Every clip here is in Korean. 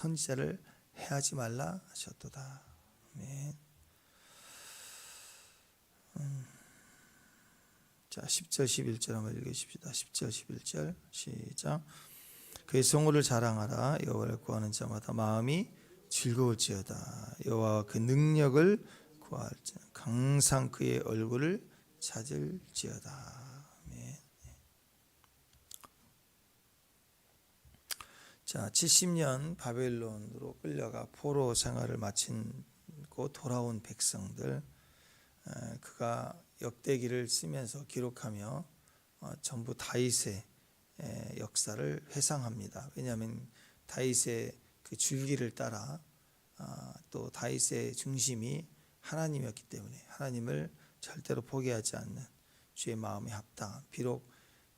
선지자를 해하지 말라 하셨도다. 아멘. 자, 10절 11절 한번 읽으십시다. 10절 11절 시작. 그의 성호를 자랑하라. 여호와를 구하는 자마다 마음이 즐거울지어다. 여호와 그 능력을 구할 자 항상 그의 얼굴을 찾을지어다. 아멘. 자, 70년 바벨론으로 끌려가 포로 생활을 마치고 돌아온 백성들, 그가 역대기를 쓰면서 기록하며 전부 다윗의 역사를 회상합니다. 왜냐하면 다윗의 그 줄기를 따라 또 다윗의 중심이 하나님이었기 때문에 하나님을 절대로 포기하지 않는 주의 마음에 합당한, 비록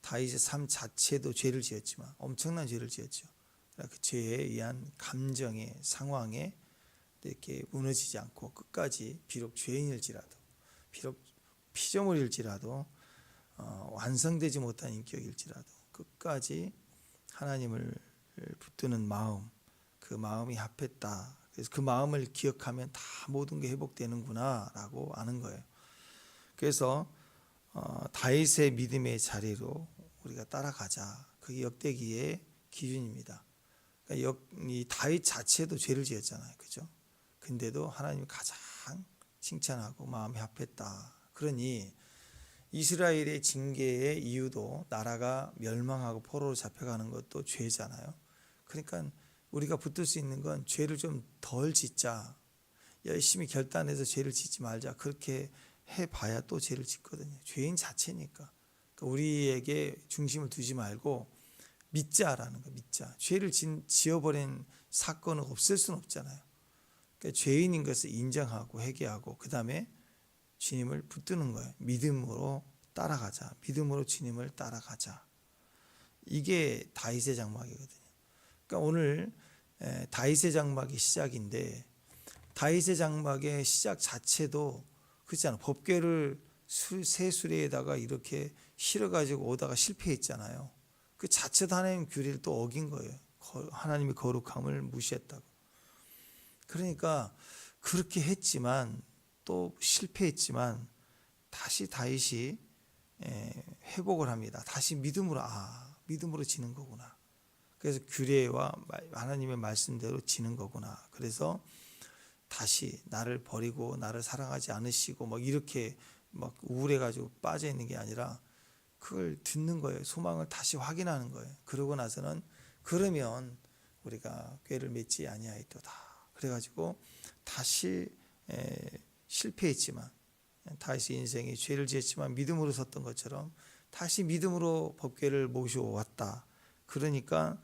다윗의 삶 자체도 죄를 지었지만 엄청난 죄를 지었죠. 그 죄에 의한 감정의 상황에 이렇게 무너지지 않고 끝까지 비록 죄인일지라도, 비록 피조물일지라도, 완성되지 못한 인격일지라도 끝까지 하나님을 붙드는 마음, 그 마음이 합했다. 그래서 그 마음을 기억하면 다 모든 게 회복되는구나 라고 아는 거예요. 그래서 다윗의 믿음의 자리로 우리가 따라가자. 그게 역대기의 기준입니다. 그러니까 이 다윗 자체도 죄를 지었잖아요, 그죠? 근데도 하나님이 가장 칭찬하고 마음이 합했다. 그러니 이스라엘의 징계의 이유도 나라가 멸망하고 포로로 잡혀가는 것도 죄잖아요. 그러니까 우리가 붙들 수 있는 건 죄를 좀 덜 짓자, 열심히 결단해서 죄를 짓지 말자, 그렇게 해봐야 또 죄를 짓거든요. 죄인 자체니까. 그러니까 우리에게 중심을 두지 말고 믿자라는 거, 믿자. 죄를 지어버린 사건은 없을 수는 없잖아요. 그러니까 죄인인 것을 인정하고 회개하고 그 다음에 주님을 붙드는 거예요. 믿음으로 따라가자. 믿음으로 주님을 따라가자. 이게 다윗의 장막이거든요. 그러니까 오늘 다윗의 장막이 시작인데, 다윗의 장막의 시작 자체도 그렇잖아요. 법궤를 새 수레에다가 이렇게 실어가지고 오다가 실패했잖아요. 그 자체도 하나님 규례를 또 어긴 거예요. 하나님의 거룩함을 무시했다고. 그러니까 그렇게 했지만 또 실패했지만 다시 다윗이 회복을 합니다. 다시 믿음으로, 믿음으로 지는 거구나. 그래서 규례와 하나님의 말씀대로 지는 거구나. 그래서 다시 나를 버리고 나를 사랑하지 않으시고 막 이렇게 막 우울해가지고 빠져 있는 게 아니라 그걸 듣는 거예요. 소망을 다시 확인하는 거예요. 그러고 나서는 그러면 우리가 꾀를 맺지 아니하였도다. 그래가지고 다시 실패했지만, 다시 인생에 죄를 지었지만 믿음으로 섰던 것처럼 다시 믿음으로 법궤를 모셔왔다. 그러니까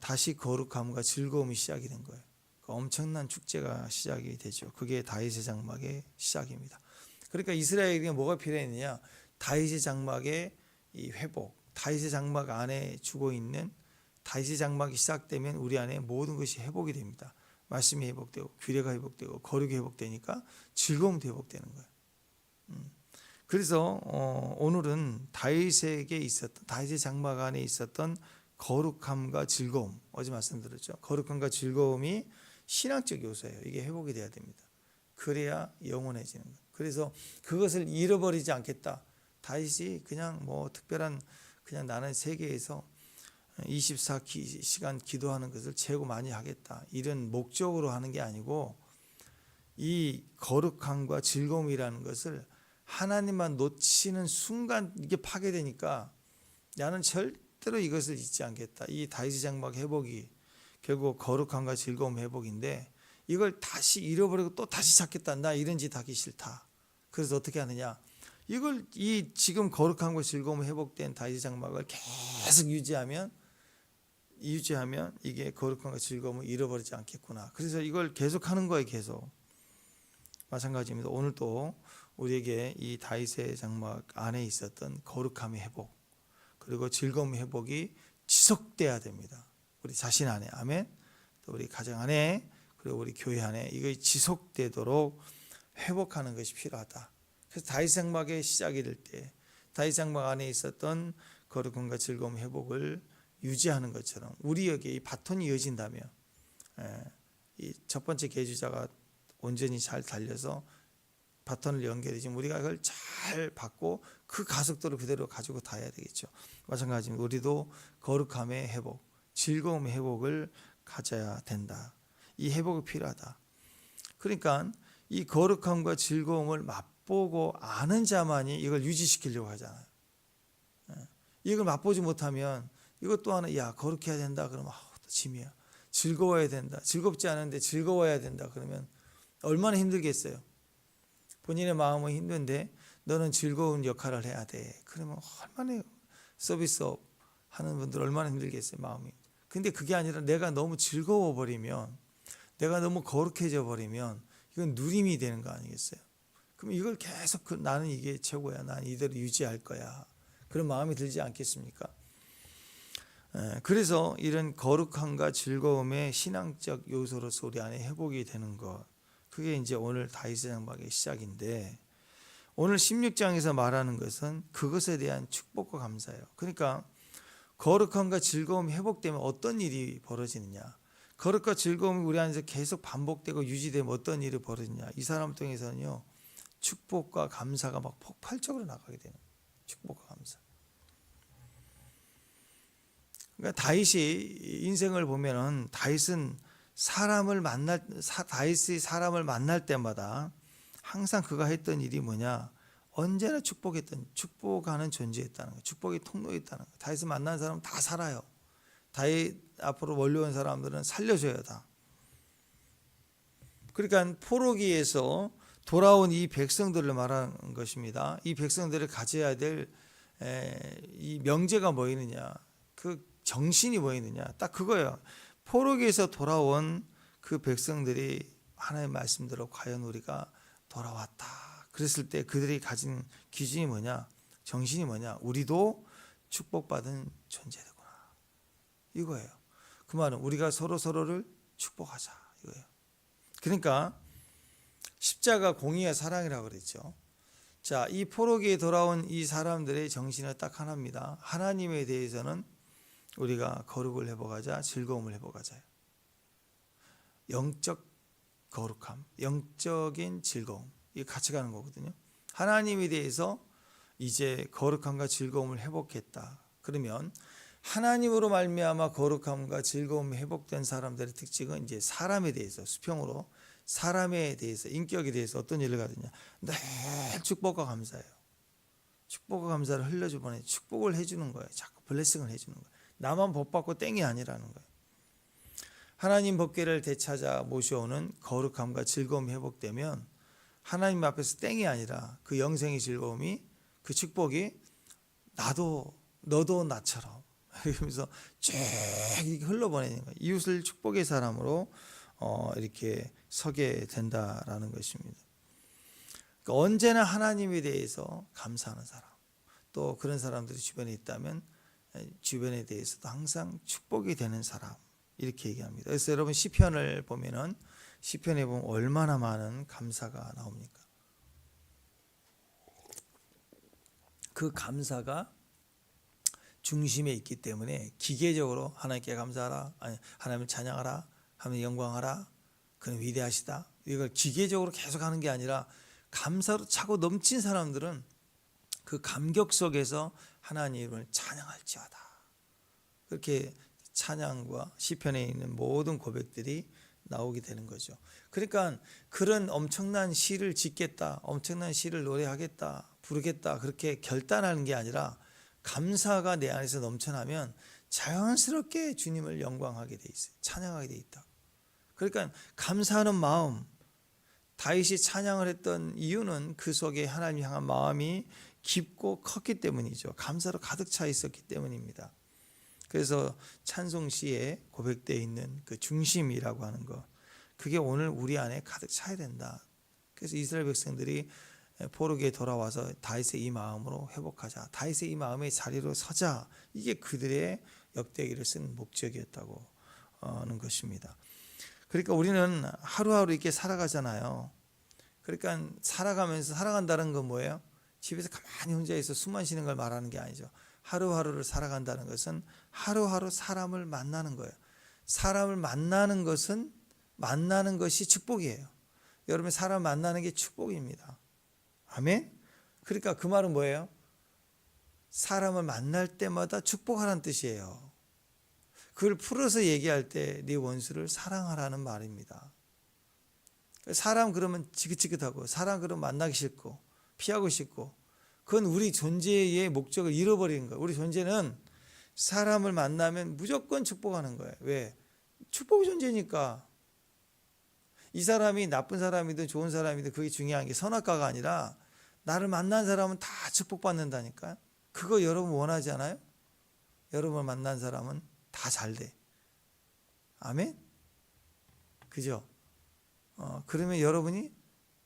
다시 거룩함과 즐거움이 시작이 된 거예요. 엄청난 축제가 시작이 되죠. 그게 다윗의 장막의 시작입니다. 그러니까 이스라엘에게 뭐가 필요했느냐? 다윗의 장막의 이 회복, 다윗의 장막 안에 죽어 있는, 다윗의 장막이 시작되면 우리 안에 모든 것이 회복이 됩니다. 말씀이 회복되고 규례가 회복되고 거룩이 회복되니까 즐거움도 회복되는 거예요. 그래서 오늘은 다윗에게 있었던, 다윗의 장막 안에 있었던 거룩함과 즐거움, 어제 말씀드렸죠. 거룩함과 즐거움이 신앙적 요소예요. 이게 회복이 돼야 됩니다. 그래야 영원해지는 거예요. 그래서 그것을 잃어버리지 않겠다. 다윗이 그냥 뭐 특별한, 그냥 나는 세계에서 24시간 기도하는 것을 최고 많이 하겠다, 이런 목적으로 하는 게 아니고, 이 거룩함과 즐거움이라는 것을 하나님만 놓치는 순간 이게 파괴되니까 나는 절대로 이것을 잊지 않겠다. 이 다윗의 장막 회복이 결국 거룩함과 즐거움 회복인데, 이걸 다시 잃어버리고 또 다시 찾겠다, 나 이런 짓 하기 싫다. 그래서 어떻게 하느냐? 이걸, 이 지금 거룩함과 즐거움 회복된 다윗의 장막을 계속 유지하면 이게 거룩함과 즐거움을 잃어버리지 않겠구나. 그래서 이걸 계속 하는 거예요. 계속. 마찬가지입니다. 오늘도 우리에게 이 다윗의 장막 안에 있었던 거룩함의 회복, 그리고 즐거움의 회복이 지속돼야 됩니다. 우리 자신 안에, 아멘. 또 우리 가정 안에, 그리고 우리 교회 안에 이것이 지속되도록 회복하는 것이 필요하다. 그래서 다윗 장막의 시작이 될 때 다윗 장막 안에 있었던 거룩함과 즐거움 회복을 유지하는 것처럼 우리에게 이 바톤이 이어진다면, 이 첫 번째 계주자가 온전히 잘 달려서 바톤을 연결해 지금 우리가 그걸 잘 받고 그 가속도를 그대로 가지고 다해야 되겠죠. 마찬가지로 우리도 거룩함의 회복, 즐거움의 회복을 가져야 된다. 이 회복이 필요하다. 그러니까 이 거룩함과 즐거움을 맛보고 아는 자만이 이걸 유지시키려고 하잖아요. 이걸 맛보지 못하면 이것 또한 야 거룩해야 된다 그러면 또 짐이야. 즐거워야 된다. 즐겁지 않은데 즐거워야 된다 그러면 얼마나 힘들겠어요. 본인의 마음은 힘든데 너는 즐거운 역할을 해야 돼. 그러면 얼마나 서비스업 하는 분들 얼마나 힘들겠어요. 마음이. 근데 그게 아니라 내가 너무 즐거워 버리면, 내가 너무 거룩해져 버리면 이건 누림이 되는 거 아니겠어요. 그럼 이걸 계속 나는 이게 최고야. 난 이대로 유지할 거야. 그런 마음이 들지 않겠습니까? 그래서 이런 거룩함과 즐거움의 신앙적 요소로서 우리 안에 회복이 되는 것, 그게 이제 오늘 다윗의 장막의 시작인데, 오늘 16장에서 말하는 것은 그것에 대한 축복과 감사예요. 그러니까 거룩함과 즐거움이 회복되면 어떤 일이 벌어지느냐, 거룩과 즐거움이 우리 안에서 계속 반복되고 유지되면 어떤 일이 벌어지냐, 이 사람 통해서는요 축복과 감사가 막 폭발적으로 나가게 되는 거예요. 축복과 감사. 그러니까 다윗이 인생을 보면은 다윗이 사람을 만날 때마다 항상 그가 했던 일이 뭐냐, 언제나 축복하는 존재였다는 거예요. 축복의 통로였다는 거예요. 다윗을 만난 사람은 다 살아요. 다윗 앞으로 몰려온 사람들은 살려줘야 다. 그러니까 포로기에서 돌아온 이 백성들을 말하는 것입니다. 이 백성들을 가져야 될 이 명제가 뭐이느냐, 그 정신이 뭐이느냐, 딱 그거예요. 포로기에서 돌아온 그 백성들이 하나님의 말씀대로 과연 우리가 돌아왔다 그랬을 때 그들이 가진 기준이 뭐냐, 정신이 뭐냐, 우리도 축복받은 존재구나, 이거예요. 그 말은 우리가 서로를 축복하자, 이거예요. 그러니까 십자가 공의와 사랑이라고 그랬죠. 자, 이 포로기에 돌아온 이 사람들의 정신은 딱 하나입니다. 하나님에 대해서는 우리가 거룩을 회복하자, 즐거움을 회복하자요. 영적 거룩함, 영적인 즐거움, 이게 같이 가는 거거든요. 하나님에 대해서 이제 거룩함과 즐거움을 회복했다. 그러면 하나님으로 말미암아 거룩함과 즐거움이 회복된 사람들의 특징은 이제 사람에 대해서, 수평으로 사람에 대해서, 인격에 대해서 어떤 일을 하느냐, 늘 축복과 감사예요. 축복과 감사를 흘려주면 축복을 해주는 거예요. 자꾸 블레싱을 해주는 거예요. 나만 복 받고 땡이 아니라는 거예요. 하나님 법궤를 되찾아 모셔오는 거룩함과 즐거움이 회복되면 하나님 앞에서 땡이 아니라 그 영생의 즐거움이, 그 축복이 너도 나처럼 이러면서 쭉 흘러보내는 거예요. 이웃을 축복의 사람으로 이렇게 서게 된다라는 것입니다. 그러니까 언제나 하나님에 대해서 감사하는 사람, 또 그런 사람들이 주변에 있다면 주변에 대해서도 항상 축복이 되는 사람, 이렇게 얘기합니다. 그래서 여러분 시편을 보면은, 시편에 보면 얼마나 많은 감사가 나옵니까? 그 감사가 중심에 있기 때문에 기계적으로 하나님께 감사하라, 아니 하나님을 찬양하라, 하나님 영광하라, 그는 위대하시다, 이걸 기계적으로 계속 하는 게 아니라 감사로 차고 넘친 사람들은 그 감격 속에서 하나님을 찬양할지어다, 그렇게 찬양과 시편에 있는 모든 고백들이 나오게 되는 거죠. 그러니까 그런 엄청난 시를 짓겠다, 엄청난 시를 노래하겠다, 부르겠다, 그렇게 결단하는 게 아니라 감사가 내 안에서 넘쳐나면 자연스럽게 주님을 영광하게 돼 있어요. 찬양하게 돼 있다. 그러니까 감사하는 마음, 다윗이 찬양을 했던 이유는 그 속에 하나님 향한 마음이 깊고 컸기 때문이죠. 감사로 가득 차 있었기 때문입니다. 그래서 찬송시에 고백되어 있는 그 중심이라고 하는 것, 그게 오늘 우리 안에 가득 차야 된다. 그래서 이스라엘 백성들이 포로기에 돌아와서 다윗의 이 마음으로 회복하자, 다윗의 이 마음의 자리로 서자, 이게 그들의 역대기를 쓴 목적이었다고 하는 것입니다. 그러니까 우리는 하루하루 이렇게 살아가잖아요. 그러니까 살아간다는 건 뭐예요? 집에서 가만히 혼자 있어 숨만 쉬는 걸 말하는 게 아니죠. 하루하루를 살아간다는 것은 하루하루 사람을 만나는 거예요. 사람을 만나는 것은 만나는 것이 축복이에요. 여러분 사람 만나는 게 축복입니다. 아멘. 그러니까 그 말은 뭐예요? 사람을 만날 때마다 축복하라는 뜻이에요. 그걸 풀어서 얘기할 때 네 원수를 사랑하라는 말입니다. 사람 그러면 지긋지긋하고 사람 그러면 만나기 싫고 피하고 싶고 그건 우리 존재의 목적을 잃어버리는 거예요. 우리 존재는 사람을 만나면 무조건 축복하는 거예요. 왜? 축복의 존재니까. 이 사람이 나쁜 사람이든 좋은 사람이든 그게 중요한 게 선악과가 아니라 나를 만난 사람은 다 축복받는다니까요. 그거 여러분 원하지 않아요? 여러분을 만난 사람은 다 잘 돼. 아멘? 그죠? 그러면 여러분이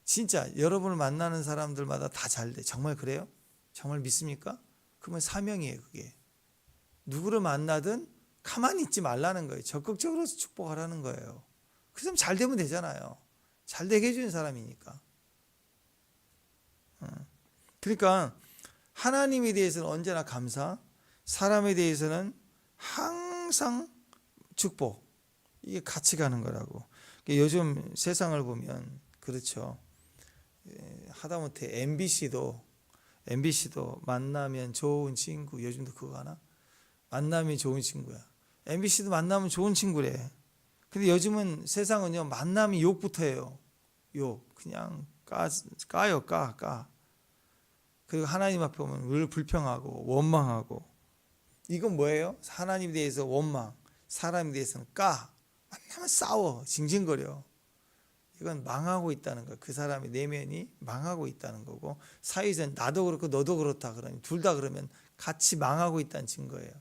진짜 여러분을 만나는 사람들마다 다 잘 돼. 정말 그래요? 정말 믿습니까? 그러면 사명이에요, 그게. 누구를 만나든 가만히 있지 말라는 거예요. 적극적으로 축복하라는 거예요. 그 사람 잘 되면 되잖아요. 잘 되게 해주는 사람이니까. 그러니까 하나님에 대해서는 언제나 감사, 사람에 대해서는 항상 축복. 이게 같이 가는 거라고. 요즘 세상을 보면 그렇죠. 하다못해 MBC도 만나면 좋은 친구. 요즘도 그거 하나? 만남이 좋은 친구야. MBC도 만나면 좋은 친구래. 근데 요즘은 세상은요, 만남이 욕부터 해요. 욕. 그냥 까요, 까. 그리고 하나님 앞에 오면 늘 불평하고 원망하고. 이건 뭐예요? 하나님에 대해서 원망, 사람에 대해서는 까. 만나면 싸워, 징징거려. 이건 망하고 있다는 거예요. 그 사람의 내면이 망하고 있다는 거고, 사이에서는 나도 그렇고 너도 그렇다 그러니 둘 다 그러면 같이 망하고 있다는 증거예요.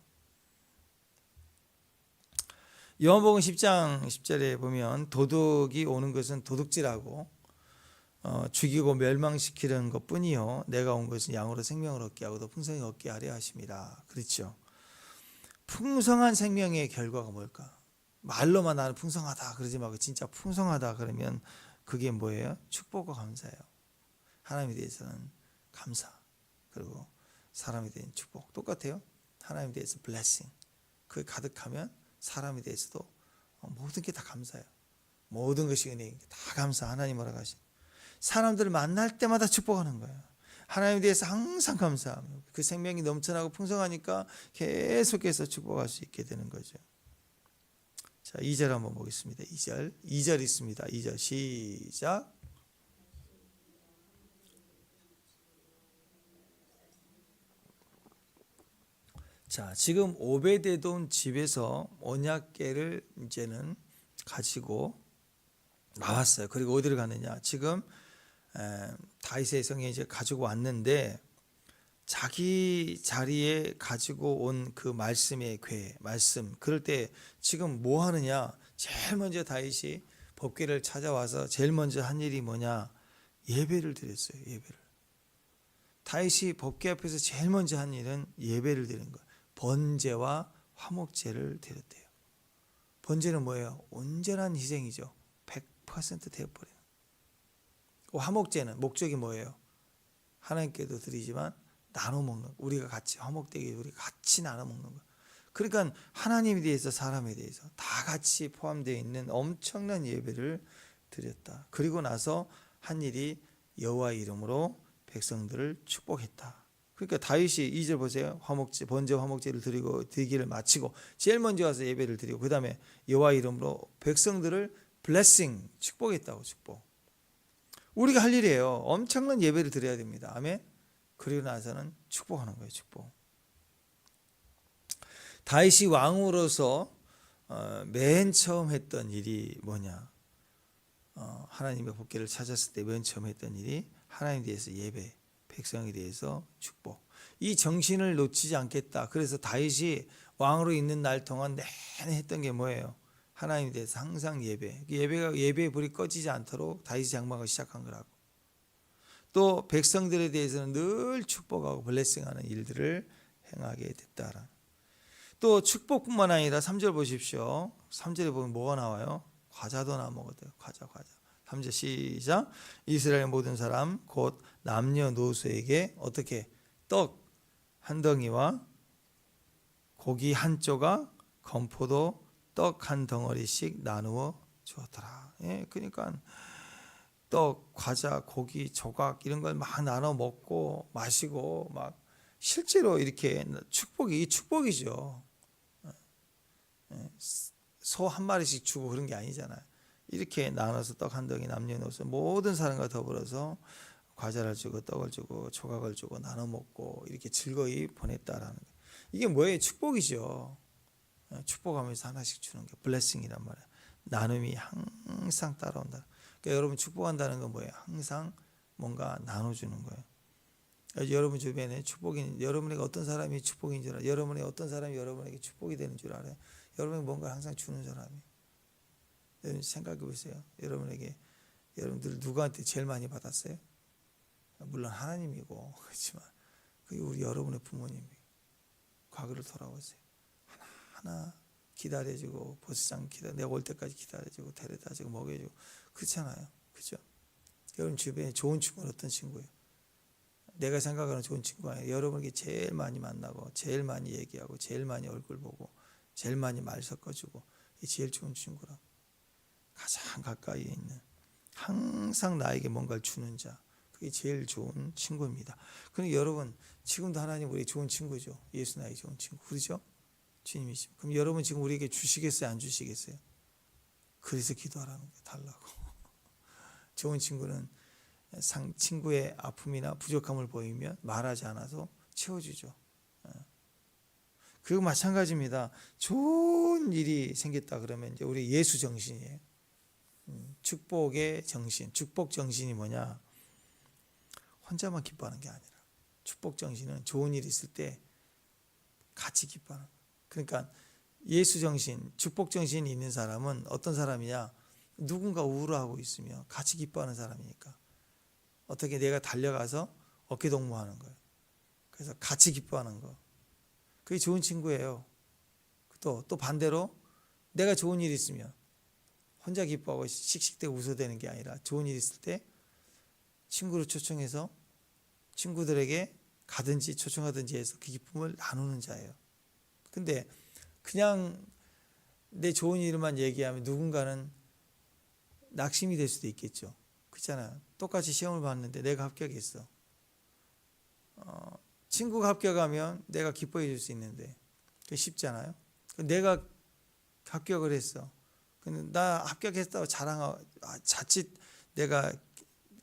요한복음 10장 10절에 보면 도둑이 오는 것은 도둑질하고 죽이고 멸망시키는 것뿐이요 내가 온 것은 양으로 생명을 얻게 하고 더 풍성히 얻게 하려 하심이라. 그렇죠. 풍성한 생명의 결과가 뭘까? 말로만 나는 풍성하다 그러지 말고 진짜 풍성하다 그러면 그게 뭐예요? 축복과 감사예요. 하나님에 대해서는 감사, 그리고 사람에 대한 축복 똑같아요. 하나님에 대해서 blessing, 그게 가득하면 사람에 대해서도 모든 게 다 감사해요. 모든 것이 은혜인 게 다 감사. 하나님 뭐라고 하시? 사람들을 만날 때마다 축복하는 거예요. 하나님에 대해서 항상 감사하며 그 생명이 넘쳐나고 풍성하니까 계속해서 축복할 수 있게 되는 거죠. 자, 2절 한번 보겠습니다. 2절 있습니다. 2절 시작. 자, 지금 오베데돔 집에서 언약궤를 이제는 가지고 나왔어요. 그리고 어디를 갔느냐? 지금 다윗의 성에 이제 가지고 왔는데 자기 자리에 가지고 온 그 말씀의 궤, 말씀. 그럴 때 지금 뭐 하느냐? 제일 먼저 다윗이 법궤를 찾아와서 제일 먼저 한 일이 뭐냐? 예배를 드렸어요. 예배를. 다윗이 법궤 앞에서 제일 먼저 한 일은 예배를 드린 거예요. 번제와 화목제를 드렸대요. 번제는 뭐예요? 온전한 희생이죠. 100% 되어버리는. 화목제는 목적이 뭐예요? 하나님께도 드리지만 나눠 먹는 거. 우리가 같이 화목되게 우리 같이 나눠 먹는 거. 그러니까 하나님에 대해서 사람에 대해서 다 같이 포함되어 있는 엄청난 예배를 드렸다. 그리고 나서 한 일이 여호와의 이름으로 백성들을 축복했다. 그러니까 다윗이 2절 보세요. 화목제, 번제 화목제를 드리고 드리기를 마치고 제일 먼저 와서 예배를 드리고 그 다음에 여호와의 이름으로 백성들을 블레싱, 축복했다고. 축복. 우리가 할 일이에요. 엄청난 예배를 드려야 됩니다. 아멘. 그리고 나서는 축복하는 거예요. 축복. 다윗이 왕으로서 맨 처음 했던 일이 뭐냐? 하나님의 법궤를 찾았을 때 맨 처음 했던 일이 하나님에 대해서 예배, 백성에 대해서 축복. 이 정신을 놓치지 않겠다. 그래서 다윗이 왕으로 있는 날 동안 내내 했던 게 뭐예요? 하나님에 대해서 항상 예배. 예배의 불이 꺼지지 않도록 다윗이 장막을 시작한 거라고. 또 백성들에 대해서는 늘 축복하고 블레싱하는 일들을 행하게 됐다. 또 축복뿐만 아니라 3절 보십시오. 3절에 보면 뭐가 나와요? 과자도 나 먹어도 과자. 3절 시작. 이스라엘 모든 사람 곧 남녀노소에게 어떻게 떡 한 덩이와 고기 한 조각, 건포도 떡 한 덩어리씩 나누어 주었더라. 예, 그러니까 떡, 과자, 고기, 조각 이런 걸 막 나눠 먹고 마시고 막 실제로 이렇게 축복이죠. 소 한 마리씩 주고 그런 게 아니잖아요. 이렇게 나눠서 떡 한 덩이 남겨놓아서 모든 사람과 더불어서 과자를 주고 떡을 주고 조각을 주고 나눠 먹고 이렇게 즐거이 보냈다라는 거예요. 이게 뭐예요? 축복이죠. 축복하면서 하나씩 주는 게 블레싱이란 말이에요. 나눔이 항상 따라온다. 그러니까 여러분 축복한다는 건 뭐예요? 항상 뭔가 나눠주는 거예요. 여러분 주변에 여러분에게 어떤 사람이 축복인 줄 알아요? 여러분에게 어떤 사람이 여러분에게 축복이 되는 줄 알아요? 여러분에게 뭔가 항상 주는 사람이. 여러분 생각해 보세요. 여러분들 누구한테 제일 많이 받았어요? 물론 하나님이고 그렇지만 그게 우리 여러분의 부모님이. 과거를 돌아보세요. 하나하나 기다려주고 내가 올 때까지 기다려주고 데려다주고 먹여주고 그렇잖아요. 그죠? 여러분 주변에 좋은 친구는 어떤 친구예요? 내가 생각하는 좋은 친구 아니에요. 여러분에게 제일 많이 만나고 제일 많이 얘기하고 제일 많이 얼굴 보고 제일 많이 말 섞어주고 이게 제일 좋은 친구라. 가장 가까이에 있는 항상 나에게 뭔가를 주는 자, 그게 제일 좋은 친구입니다. 그러니까 여러분 지금도 하나님 우리 좋은 친구죠. 예수 나의 좋은 친구 그렇죠? 주님이시죠. 그럼 여러분 지금 우리에게 주시겠어요? 안 주시겠어요? 그래서 기도하라는 거예요. 달라고. 좋은 친구는 친구의 아픔이나 부족함을 보이면 말하지 않아서 채워주죠. 그리고 마찬가지입니다. 좋은 일이 생겼다 그러면 이제 우리 예수 정신이에요. 축복의 정신, 축복 정신이 뭐냐? 혼자만 기뻐하는 게 아니라 축복 정신은 좋은 일이 있을 때 같이 기뻐하는 거예요. 그러니까 예수 정신, 축복 정신이 있는 사람은 어떤 사람이냐? 누군가 우울하고 있으며 같이 기뻐하는 사람이니까 어떻게 내가 달려가서 어깨동무하는 거예요. 그래서 같이 기뻐하는 거. 그게 좋은 친구예요. 또 반대로 내가 좋은 일이 있으면 혼자 기뻐하고 씩씩대고 웃어대는 게 아니라 좋은 일이 있을 때 친구를 초청해서 친구들에게 가든지 초청하든지 해서 그 기쁨을 나누는 자예요. 근데 그냥 내 좋은 일만 얘기하면 누군가는 낙심이 될 수도 있겠죠. 그렇잖아요. 똑같이 시험을 봤는데 내가 합격했어. 친구가 합격하면 내가 기뻐해 줄 수 있는데 그게 쉽잖아요. 내가 합격을 했어. 근데 나 합격했다고 자칫 내가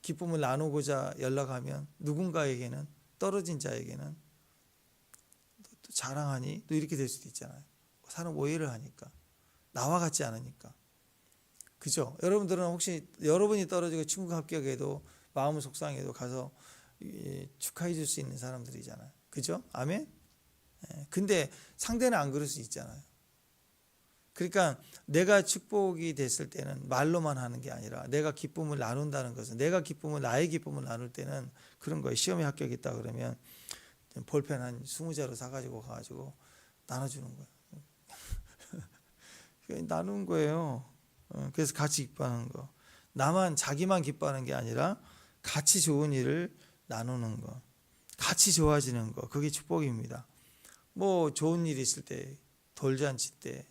기쁨을 나누고자 연락하면 누군가에게는 떨어진 자에게는 또 자랑하니 또 이렇게 될 수도 있잖아요. 사람 오해를 하니까 나와 같지 않으니까. 그죠? 여러분들은 혹시 여러분이 떨어지고 친구가 합격해도 마음은 속상해도 가서 축하해 줄 수 있는 사람들이잖아요. 그죠? 아멘? 근데 상대는 안 그럴 수 있잖아요. 그러니까 내가 축복이 됐을 때는 말로만 하는 게 아니라 내가 기쁨을 나눈다는 것은 나의 기쁨을 나눌 때는 그런 거예요. 시험에 합격했다 그러면 볼펜 한 20자루 사가지고 가가지고 나눠주는 거예요. 나누는 거예요. 그래서 같이 기뻐하는 거. 자기만 기뻐하는 게 아니라 같이 좋은 일을 나누는 거. 같이 좋아지는 거. 그게 축복입니다. 뭐 좋은 일이 있을 때, 돌잔치 때,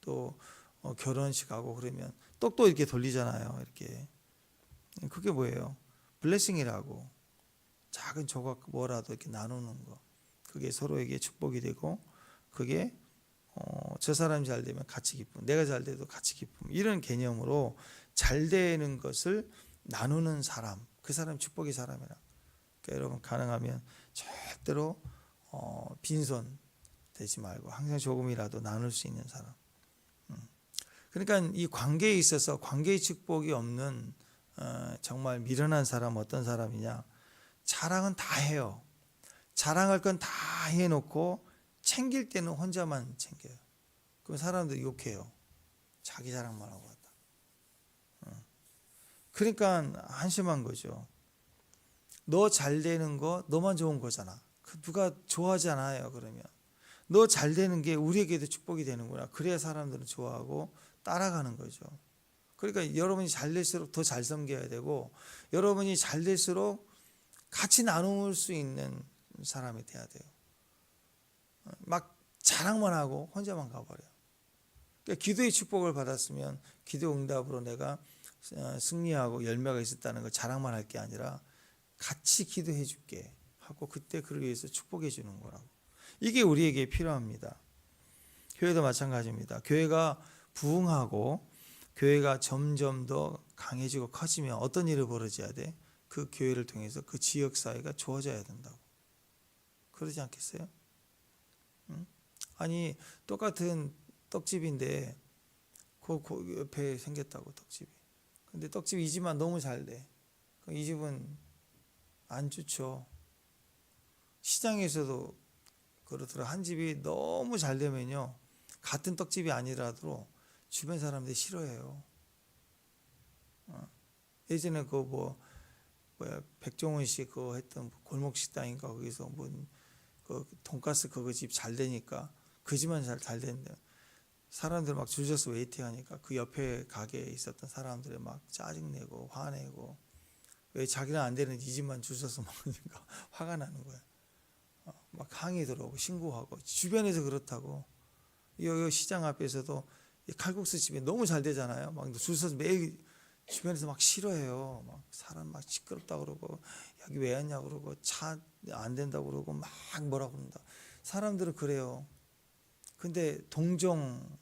또 결혼식 하고 그러면 떡도 이렇게 돌리잖아요. 이렇게. 그게 뭐예요? 블레싱이라고. 작은 조각 뭐라도 이렇게 나누는 거. 그게 서로에게 축복이 되고 그게 저 사람이 잘 되면 같이 기쁨, 내가 잘 돼도 같이 기쁨, 이런 개념으로 잘 되는 것을 나누는 사람, 그 사람이 축복의 사람이라. 그러니까 여러분 가능하면 절대로 빈손 되지 말고 항상 조금이라도 나눌 수 있는 사람. 그러니까 이 관계에 있어서 관계의 축복이 없는 정말 미련한 사람 어떤 사람이냐? 자랑은 다 해요. 자랑할 건 다 해놓고 챙길 때는 혼자만 챙겨요. 그럼 사람들이 욕해요. 자기 자랑만 하고 왔다. 그러니까 한심한 거죠. 너 잘 되는 거 너만 좋은 거잖아. 누가 좋아하지 않아요. 그러면 너 잘 되는 게 우리에게도 축복이 되는구나. 그래야 사람들은 좋아하고 따라가는 거죠. 그러니까 여러분이 잘 될수록 더 잘 섬겨야 되고 여러분이 잘 될수록 같이 나눌 수 있는 사람이 돼야 돼요. 막 자랑만 하고 혼자만 가버려요. 그러니까 기도의 축복을 받았으면 기도 응답으로 내가 승리하고 열매가 있었다는 걸 자랑만 할 게 아니라 같이 기도해 줄게 하고 그때 그를 위해서 축복해 주는 거라고. 이게 우리에게 필요합니다. 교회도 마찬가지입니다. 교회가 부흥하고 교회가 점점 더 강해지고 커지면 어떤 일이 벌어져야 돼? 그 교회를 통해서 그 지역 사회가 좋아져야 된다고. 그러지 않겠어요? 응? 아니 똑같은 떡집인데 그 옆에 생겼다고 떡집이. 근데 떡집 이 집만 너무 잘 돼. 그럼 이 집은 안 좋죠. 시장에서도 그렇더라. 한 집이 너무 잘 되면요, 같은 떡집이 아니라도 주변 사람들이 싫어해요. 예전에 그 뭐야 백종원 씨 그거 했던 골목 식당인가 거기서 그 돈가스 그거 집 잘 되니까 그 집만 잘 되는데 사람들 막 줄 서서 웨이팅하니까 그 옆에 가게에 있었던 사람들이 막 짜증내고 화내고 왜 자기는 안 되는 이 집만 줄 서서 먹으니까 화가 나는 거야. 막 항의 들어오고 신고하고 주변에서 그렇다고. 이 시장 앞에서도 이 칼국수 집이 너무 잘 되잖아요. 막 줄 서서 매일 주변에서 막 싫어해요. 막 사람 막 시끄럽다 그러고 여기 왜 왔냐 그러고 차 안 된다 그러고 막 뭐라 그런다. 사람들은 그래요. 근데 동종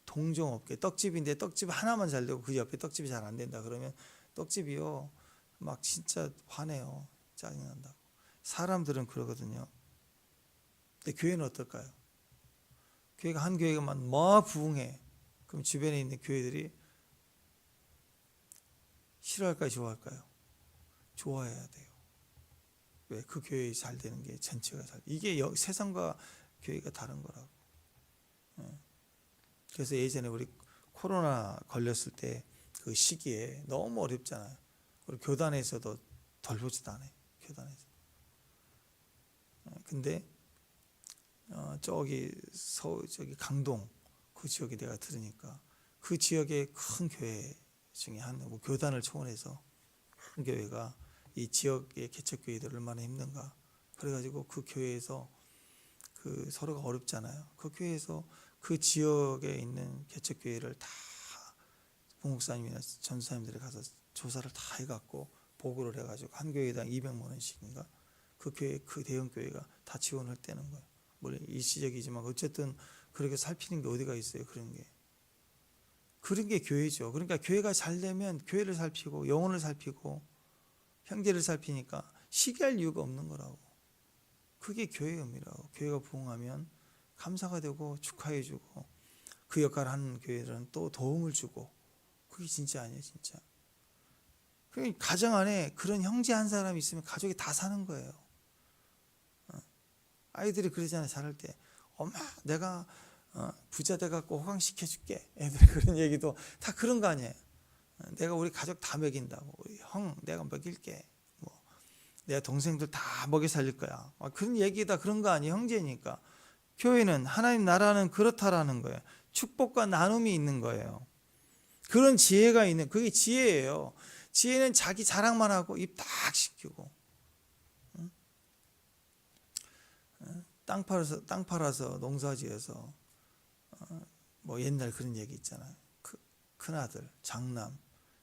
업계 떡집인데 떡집 하나만 잘 되고 그 옆에 떡집이 잘 안 된다 그러면 떡집이요 막 진짜 화내요. 짜증난다고. 사람들은 그러거든요. 근데 교회는 어떨까요? 교회가 한 교회가만 막 부흥해. 그럼 주변에 있는 교회들이 싫어할까요? 좋아할까요? 좋아해야 돼요. 왜? 그 교회 잘 되는 게 전체가 이게 세상과 교회가 다른 거라고. 그래서 예전에 우리 코로나 걸렸을 때 그 시기에 너무 어렵잖아요. 우리 교단에서도 덜 보지도 않아요. 교단에서. 근데 저기 강동 그 지역에 내가 들으니까 그 지역의 큰 교회 중에 한 교단을 초원해서 큰 교회가 이 지역의 개척교회들 얼마나 힘든가. 그래가지고 그 교회에서 그 서로가 어렵잖아요. 그 교회에서 그 지역에 있는 개척교회를 다 부목사님이나 전사님들이 가서 조사를 다 해갖고 보고를 해가지고 한 교회당 200만 원씩인가 그 교회 그 대형 교회가 다 지원을 떼는 거예요. 물론 일시적이지만 어쨌든 그렇게 살피는 게 어디가 있어요. 그런 게 교회죠. 그러니까 교회가 잘 되면 교회를 살피고 영혼을 살피고 형제를 살피니까 시기할 이유가 없는 거라고. 그게 교회의 의미라고. 교회가 부흥하면 감사가 되고 축하해주고 그 역할을 하는 교회들은 또 도움을 주고 그게 진짜 아니에요. 진짜. 가정 안에 그런 형제 한 사람 있으면 가족이 다 사는 거예요. 아이들이 그러잖아요. 자랄 때 엄마 내가 부자 돼갖고 호강시켜줄게. 애들이 그런 얘기도 다 그런 거 아니에요. 내가 우리 가족 다 먹인다고. 우리 형 내가 먹일게. 뭐 내가 동생들 다 먹여 살릴 거야. 그런 얘기다 그런 거 아니에요. 형제니까. 교회는 하나님 나라는 그렇다라는 거예요. 축복과 나눔이 있는 거예요. 그런 지혜가 있는 그게 지혜예요. 지혜는 자기 자랑만 하고 입 딱 시키고 땅 팔아서 농사지어서 뭐 옛날 그런 얘기 있잖아요. 큰 아들 장남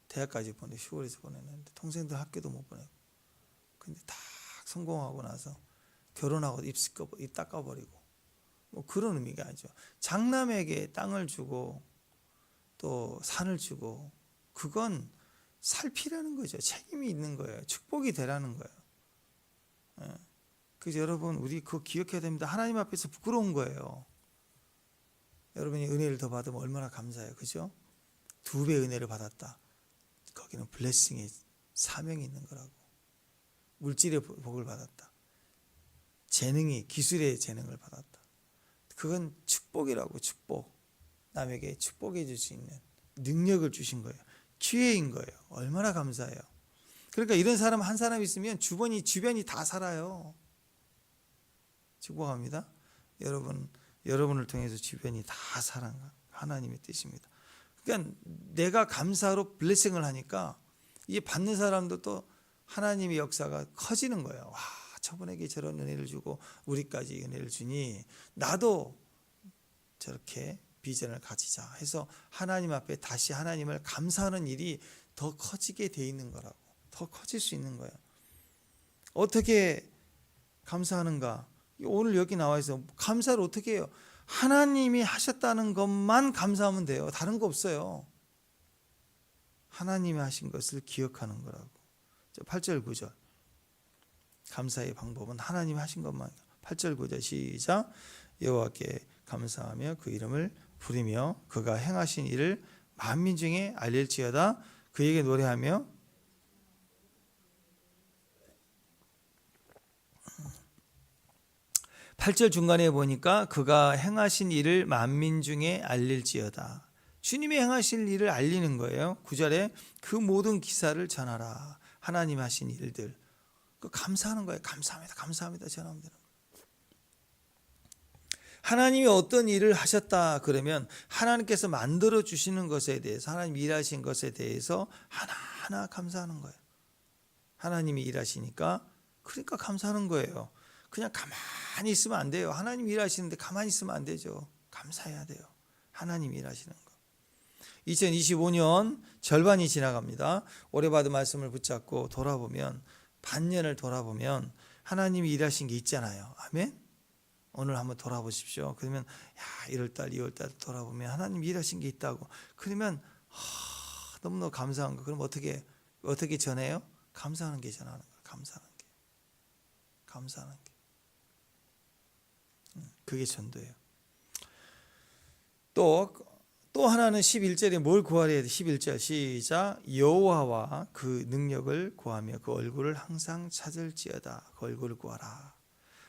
대학까지 시골에서 보냈는데 동생들 학교도 못 보내고 근데 다 성공하고 나서 결혼하고 입 닦아버리고 뭐 그런 의미가 아니죠. 장남에게 땅을 주고 또 산을 주고 그건 살피라는 거죠. 책임이 있는 거예요. 축복이 되라는 거예요. 그래서 여러분 우리 그거 기억해야 됩니다. 하나님 앞에서 부끄러운 거예요. 여러분이 은혜를 더 받으면 얼마나 감사해요. 그죠? 2배 은혜를 받았다. 거기는 블레싱의 사명이 있는 거라고. 물질의 복을 받았다. 기술의 재능을 받았다. 그건 축복이라고. 축복. 남에게 축복해 줄 수 있는 능력을 주신 거예요. 기회인 거예요. 얼마나 감사해요. 그러니까 이런 사람 한 사람 있으면 주변이 다 살아요. 축복합니다. 여러분을 통해서 주변이 다 살아가. 하나님의 뜻입니다. 그러니까 내가 감사로 블레싱을 하니까 이게 받는 사람도 또 하나님의 역사가 커지는 거예요. 와, 저분에게 저런 은혜를 주고 우리까지 은혜를 주니 나도 저렇게 비전을 가지자 해서 하나님 앞에 다시 하나님을 감사하는 일이 더 커지게 돼 있는 거라고. 더 커질 수 있는 거예요. 어떻게 감사하는가? 오늘 여기 나와 있어. 감사를 어떻게 해요? 하나님이 하셨다는 것만 감사하면 돼요. 다른 거 없어요. 하나님이 하신 것을 기억하는 거라고. 8절 9절. 감사의 방법은 하나님이 하신 것만. 8절 9절 시작. 여호와께 감사하며 그 이름을 부르며 그가 행하신 일을 만민 중에 알릴지어다. 그에게 노래하며 8절 중간에 보니까 그가 행하신 일을 만민 중에 알릴지어다. 주님이 행하신 일을 알리는 거예요. 9절에 그 모든 기사를 전하라. 하나님 하신 일들. 그 감사하는 거예요. 감사합니다. 감사합니다. 전하면 되는 거예요. 하나님이 어떤 일을 하셨다 그러면 하나님께서 만들어 주시는 것에 대해서 하나님 일하신 것에 대해서 하나하나 감사하는 거예요. 하나님이 일하시니까 그러니까 감사하는 거예요. 그냥 가만히 있으면 안 돼요. 하나님 일하시는데 가만히 있으면 안 되죠. 감사해야 돼요. 하나님 일하시는 거. 2025년 절반이 지나갑니다. 올해 받은 말씀을 붙잡고 돌아보면 반년을 돌아보면 하나님이 일하신 게 있잖아요. 아멘. 오늘 한번 돌아보십시오. 그러면 1월달 2월달 돌아보면 하나님 일하신 게 있다고. 그러면 너무너무 감사한 거. 그럼 어떻게 전해요? 감사하는 게 전하는 거예요. 감사하는 게. 그게 전도예요. 또 하나는 11절에 뭘 구하려 해야 돼? 11절 시작. 여호와와 그 능력을 구하며 그 얼굴을 항상 찾을지어다. 그 얼굴을 구하라.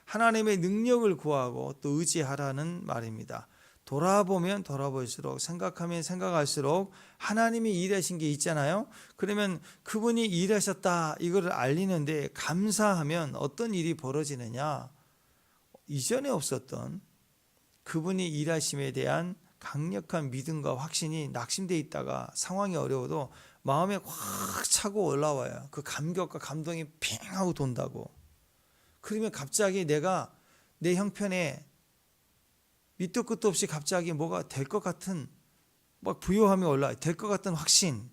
하나님의 능력을 구하고 또 의지하라는 말입니다. 돌아보면 돌아볼수록 생각하면 생각할수록 하나님이 일하신 게 있잖아요. 그러면 그분이 일하셨다 이거를 알리는데 감사하면 어떤 일이 벌어지느냐. 이전에 없었던 그분이 일하심에 대한 강력한 믿음과 확신이 낙심되어 있다가 상황이 어려워도 마음에 확 차고 올라와요. 그 감격과 감동이 핑 하고 돈다고. 그러면 갑자기 내가 내 형편에 밑도 끝도 없이 갑자기 뭐가 될 것 같은 막 부요함이 올라와요. 될 것 같은 확신.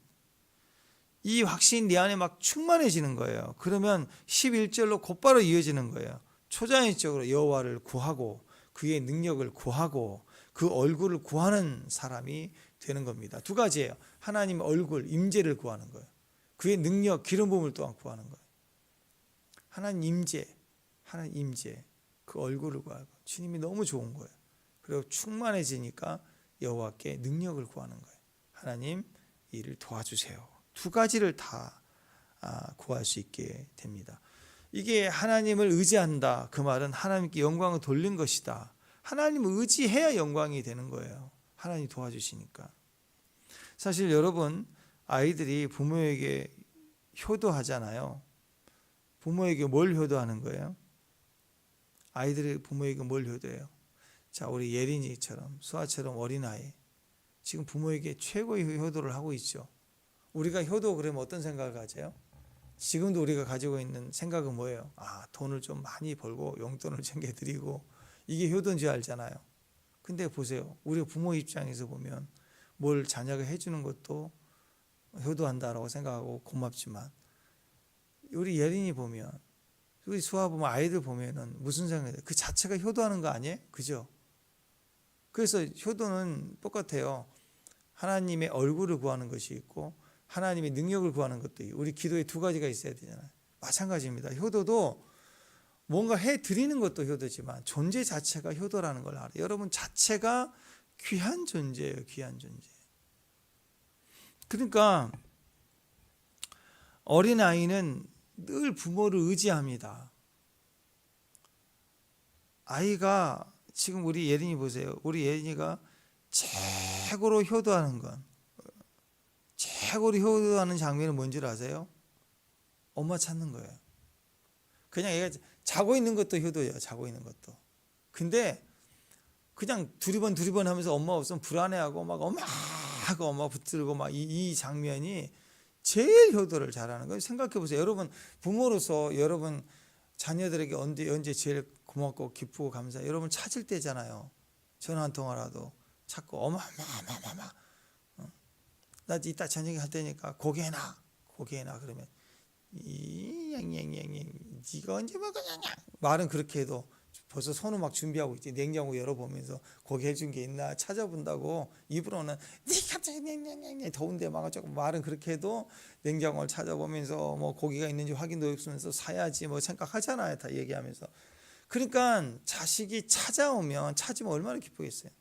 이 확신이 내 안에 막 충만해지는 거예요. 그러면 11절로 곧바로 이어지는 거예요. 초자연적으로 여호와를 구하고 그의 능력을 구하고 그 얼굴을 구하는 사람이 되는 겁니다. 두 가지예요. 하나님 얼굴, 임재를 구하는 거예요. 그의 능력, 기름 부음을 또한 구하는 거예요. 하나님 임재, 그 얼굴을 구하고 주님이 너무 좋은 거예요. 그리고 충만해지니까 여호와께 능력을 구하는 거예요. 하나님 일을 도와주세요. 두 가지를 다 구할 수 있게 됩니다. 이게 하나님을 의지한다. 그 말은 하나님께 영광을 돌린 것이다. 하나님을 의지해야 영광이 되는 거예요. 하나님 도와주시니까. 사실 여러분 아이들이 부모에게 효도하잖아요. 부모에게 뭘 효도하는 거예요? 아이들이 부모에게 뭘 효도해요? 자, 우리 예린이처럼 수아처럼 어린아이 지금 부모에게 최고의 효도를 하고 있죠. 우리가 효도 그러면 어떤 생각을 가져요? 지금도 우리가 가지고 있는 생각은 뭐예요? 돈을 좀 많이 벌고 용돈을 챙겨드리고 이게 효도인 줄 알잖아요. 근데 보세요. 우리 부모 입장에서 보면 뭘 자녀가 해주는 것도 효도한다라고 생각하고 고맙지만 우리 예린이 보면 우리 수아 보면 아이들 보면은 무슨 생각이 돼요? 그 자체가 효도하는 거 아니에요? 그죠? 그래서 효도는 똑같아요. 하나님의 얼굴을 구하는 것이 있고 하나님의 능력을 구하는 것도 있고 우리 기도에 두 가지가 있어야 되잖아요. 마찬가지입니다. 효도도 뭔가 해드리는 것도 효도지만 존재 자체가 효도라는 걸 알아요. 여러분 자체가 귀한 존재예요. 귀한 존재. 그러니까 어린아이는 늘 부모를 의지합니다. 아이가 지금 우리 예린이 보세요. 우리 예린이가 최고로 효도하는 건 최고로 효도하는 장면은 뭔지 아세요? 엄마 찾는 거예요. 그냥 얘가 자고 있는 것도 효도예요. 자고 있는 것도. 근데 그냥 두리번 하면서 엄마 없으면 불안해하고 막 엄마 하고 엄마 붙들고 막 이 장면이 제일 효도를 잘하는 거예요. 생각해 보세요. 여러분 부모로서 여러분 자녀들에게 언제 제일 고맙고 기쁘고 감사해. 여러분 찾을 때잖아요. 전화 한 통화라도 자꾸 어마어마어마어마. 나 이따 저녁에 할 테니까 고기 해놔 그러면 이 양양양양 네가 언제 먹으냐 말은 그렇게 해도 벌써 손을 막 준비하고 있지. 냉장고 열어보면서 고기 해준 게 있나 찾아본다고. 입으로는 네가 냥냥냥 더운데 막 조금 말은 그렇게 해도 냉장고를 찾아보면서 뭐 고기가 있는지 확인도 없으면서 사야지 뭐 생각하잖아요. 다 얘기하면서. 그러니까 자식이 찾으면 얼마나 기쁘겠어요.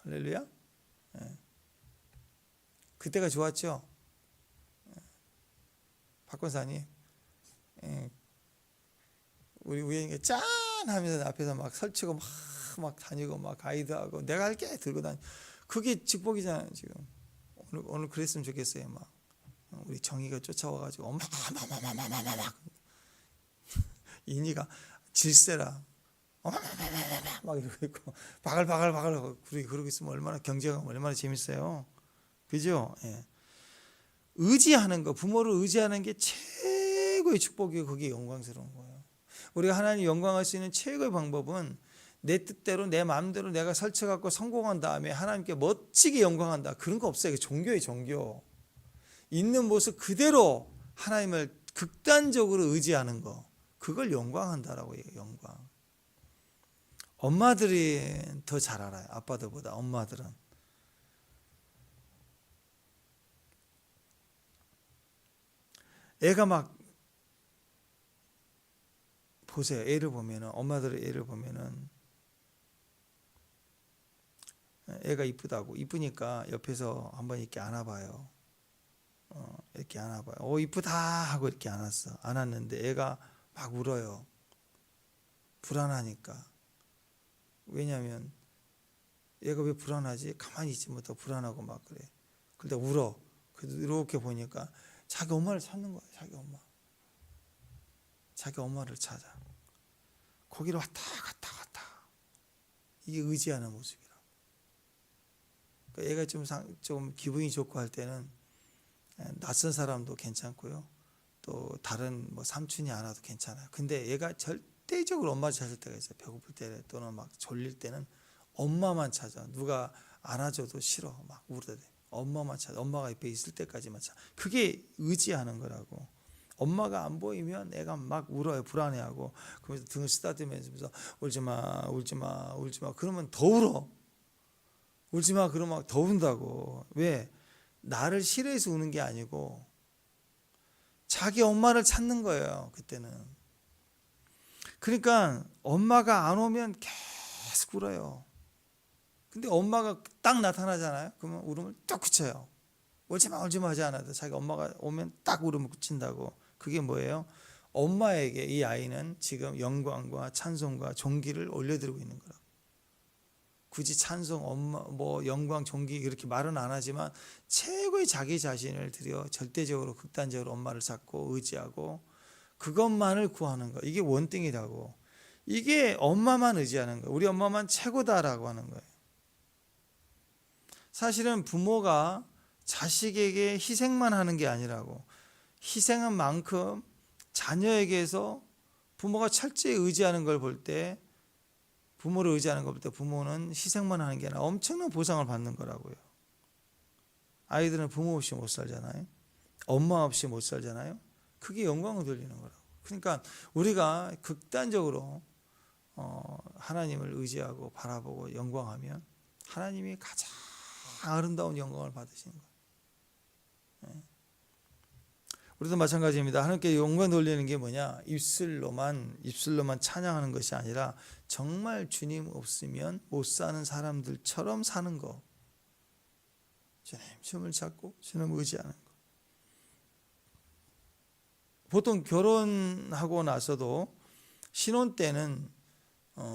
할렐루야. 예. 그때가 좋았죠. 박 권사님, 우리 우연히 짠 하면서 앞에서 막 설치고 막 다니고 막 가이드하고 내가 할게 들고 다니. 그게 축복이잖아요. 지금 오늘 그랬으면 좋겠어요. 막 우리 정의가 쫓아와가지고 어마마마마마마마막 인이가 질세라 막 이러고 있고 바글바글 그러고 있으면 얼마나 경제가 얼마나 재밌어요. 그죠? 예. 의지하는 거, 부모를 의지하는 게 최고의 축복이고 그게 영광스러운 거예요. 우리가 하나님 영광할 수 있는 최고의 방법은 내 뜻대로 내 마음대로 내가 설쳐갖고 성공한 다음에 하나님께 멋지게 영광한다. 그런 거 없어요. 종교예요, 종교. 있는 모습 그대로 하나님을 극단적으로 의지하는 거. 그걸 영광한다라고 해요, 영광. 엄마들이 더 잘 알아요. 아빠들보다 엄마들은. 애가 막 보세요. 애를 보면은 엄마들의 애를 보면은 애가 이쁘다고 이쁘니까 옆에서 한번 이렇게 안아봐요. 이렇게 안아봐요. 이쁘다 하고 이렇게 안았는데 애가 막 울어요. 불안하니까. 왜냐하면 얘가 왜 불안하지? 가만히 있지 못하고 불안하고 막 그래. 근데 울어. 그래도 이렇게 보니까 자기 엄마를 찾는 거야. 자기 엄마를 찾아. 거기를 왔다 갔다. 이게 의지하는 모습이라. 그러니까 얘가 좀 기분이 좋고 할 때는 낯선 사람도 괜찮고요. 또 다른 뭐 삼촌이 안 와도 괜찮아요. 근데 얘가 절대적으로 엄마를 찾을 때가 있어요. 배고플 때 또는 막 졸릴 때는 엄마만 찾아. 누가 안아줘도 싫어. 막 울어대. 엄마만 찾아. 엄마가 옆에 있을 때까지만 찾아. 그게 의지하는 거라고. 엄마가 안 보이면 애가 막 울어요. 불안해하고. 그러면서 등을 쓰다듬으면서 울지마. 그러면 더 울어. 울지마 그러면 더 운다고. 왜? 나를 싫어해서 우는 게 아니고 자기 엄마를 찾는 거예요. 그때는. 그러니까 엄마가 안 오면 계속 울어요. 근데 엄마가 딱 나타나잖아요. 그러면 울음을 딱 그쳐요. 울지마 하지 않아도 자기 엄마가 오면 딱 울음을 그친다고. 그게 뭐예요? 엄마에게 이 아이는 지금 영광과 찬송과 존귀를 올려드리고 있는 거라고. 굳이 찬송, 엄마, 뭐 영광, 존귀 이렇게 말은 안 하지만 최고의 자기 자신을 들여 절대적으로 극단적으로 엄마를 찾고 의지하고 그것만을 구하는 거. 이게 원등이라고. 이게 엄마만 의지하는 거예요. 우리 엄마만 최고다라고 하는 거예요. 사실은 부모가 자식에게 희생만 하는 게 아니라고. 희생한 만큼 자녀에게서 부모가 철저히 의지하는 걸 볼 때, 부모를 의지하는 걸 볼 때 부모는 희생만 하는 게 아니라 엄청난 보상을 받는 거라고요. 아이들은 부모 없이 못 살잖아요. 엄마 없이 못 살잖아요. 그게 영광을 돌리는 거라고. 그러니까 우리가 극단적으로 하나님을 의지하고 바라보고 영광하면 하나님이 가장 아름다운 영광을 받으시는 거예요. 우리도 마찬가지입니다. 하나님께 영광 돌리는 게 뭐냐? 입술로만 찬양하는 것이 아니라 정말 주님 없으면 못 사는 사람들처럼 사는 거. 주님 춤을 찾고 주님 의지하는 거. 보통 결혼하고 나서도 신혼 때는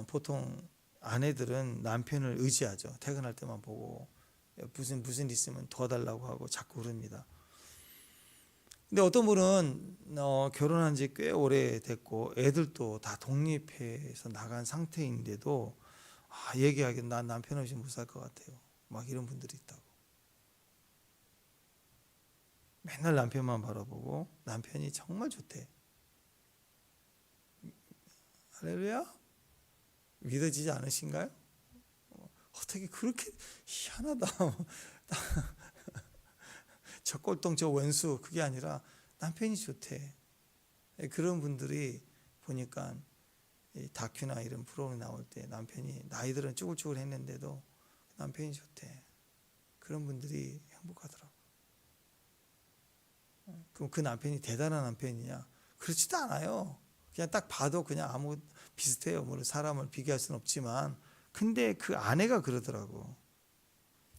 보통 아내들은 남편을 의지하죠. 퇴근할 때만 보고 무슨 있으면 도와달라고 하고 자꾸 그럽니다. 근데 어떤 분은 결혼한 지 꽤 오래됐고 애들도 다 독립해서 나간 상태인데도 얘기하기에 난 남편 없이 못 살 것 같아요. 막 이런 분들이 있다고. 맨날 남편만 바라보고 남편이 정말 좋대. 할렐루야? 믿어지지 않으신가요? 어떻게 그렇게 희한하다. 저 꼴통 저 원수 그게 아니라 남편이 좋대. 그런 분들이 보니까 이 다큐나 이런 프로그램 나올 때 남편이 나이들은 쭈글쭈글 했는데도 남편이 좋대. 그런 분들이 행복하더라고. 그럼 그 남편이 대단한 남편이냐? 그렇지도 않아요. 그냥 딱 봐도 그냥 아무 비슷해요. 물론 사람을 비교할 수는 없지만, 근데 그 아내가 그러더라고.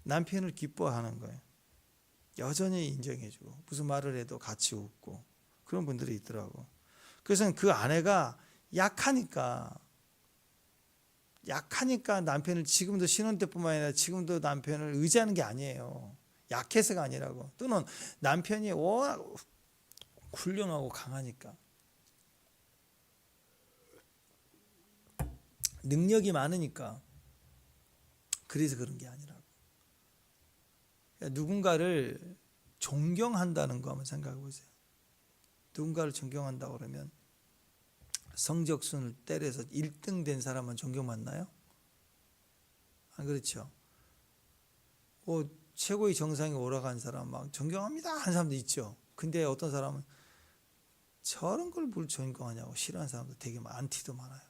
남편을 기뻐하는 거예요. 여전히 인정해주고 무슨 말을 해도 같이 웃고 그런 분들이 있더라고. 그래서 그 아내가 약하니까 남편을 지금도 신혼 때뿐만 아니라 지금도 남편을 의지하는 게 아니에요. 약해서가 아니라고. 또는 남편이 워낙 훌륭하고 강하니까, 능력이 많으니까, 그래서 그런 게 아니라고. 누군가를 존경한다는 거 한번 생각해 보세요. 누군가를 존경한다고 그러면 성적순을 때려서 1등 된 사람만 존경받나요? 안 그렇죠. 최고의 정상에 올라간 사람 막 존경합니다 하는 사람도 있죠. 근데 어떤 사람은 저런 걸 뭘 존경하냐고 싫어하는 사람도 되게 많티도 많아요.